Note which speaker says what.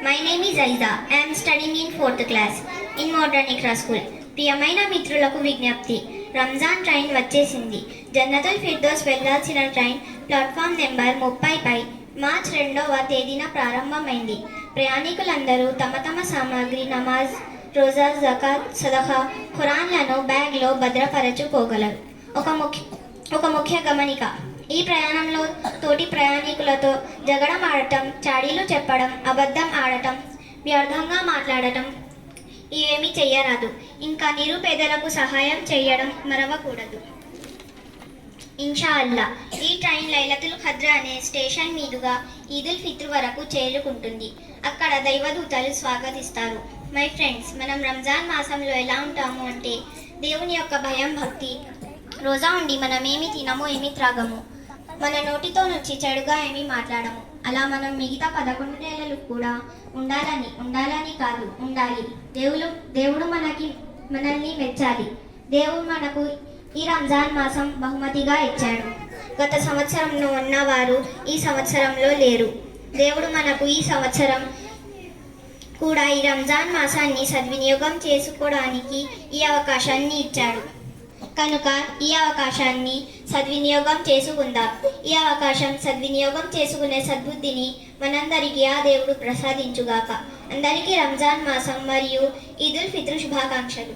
Speaker 1: My name is Aiza. I am studying in 4th class in Modern Iqra School. ప్రియమైన మిత్రులకు విజ్ఞప్తి, Ramzan train వచ్చేసింది. జన్నతుల్ ఫిర్దౌస్ వెళ్లాల్సిన ట్రైన్ ప్లాట్ఫామ్ నెంబర్ 30పై మార్చ్ 2వ తేదీన ప్రారంభమైంది. ప్రయాణికులందరూ తమ తమ సామాగ్రి, నమాజ్, రోజా, జకాత్, సదఖా, ఖురాన్లను బ్యాగ్లో భద్రపరచుకోగలరు. ఒక ముఖ్య గమనిక, ఈ ప్రయాణంలో తోటి ప్రయాణికులతో జగడం ఆడటం, చాడీలు చెప్పడం, అబద్ధం ఆడటం, వ్యర్థంగా మాట్లాడటం ఇవేమీ చెయ్యరాదు. ఇంకా నిరుపేదలకు సహాయం చేయడం మరవకూడదు. ఇన్షా అల్లా ఈ ట్రైన్ లైలతుల్ ఖద్ర్ అనే స్టేషన్ మీదుగా ఈదుల్ ఫిత్ర్ వరకు చేరుకుంటుంది. అక్కడ దైవదూతలు స్వాగతిస్తారు. మై ఫ్రెండ్స్, మనం రంజాన్ మాసంలో ఎలా ఉంటాము అంటే దేవుని యొక్క భయం, భక్తి. రోజా ఉండి మనం ఏమి తినము, ఏమి త్రాగము, మన నోటితో నుంచి చెడుగా ఏమీ మాట్లాడము. అలా మనం మిగతా 11 నెలలు కూడా ఉండాలని కాదు, ఉండాలి. దేవుడు మనల్ని మెచ్చాలి. దేవుడు మనకు ఈ రంజాన్ మాసం బహుమతిగా ఇచ్చాడు. గత సంవత్సరంలో ఉన్నవారు ఈ సంవత్సరంలో లేరు. దేవుడు మనకు ఈ సంవత్సరం కూడా ఈ రంజాన్ మాసాన్ని సద్వినియోగం చేసుకోవడానికి ఈ అవకాశాన్ని ఇచ్చాడు. కనుక ఈ అవకాశాన్ని సద్వినియోగం చేసుకుందాం. ఈ అవకాశం సద్వినియోగం చేసుకునే సద్బుద్ధిని మనందరికీ ఆ దేవుడు ప్రసాదించుగాక. అందరికీ రంజాన్ మాసం మరియు ఈదుల్ ఫిత్ర్ శుభాకాంక్షలు.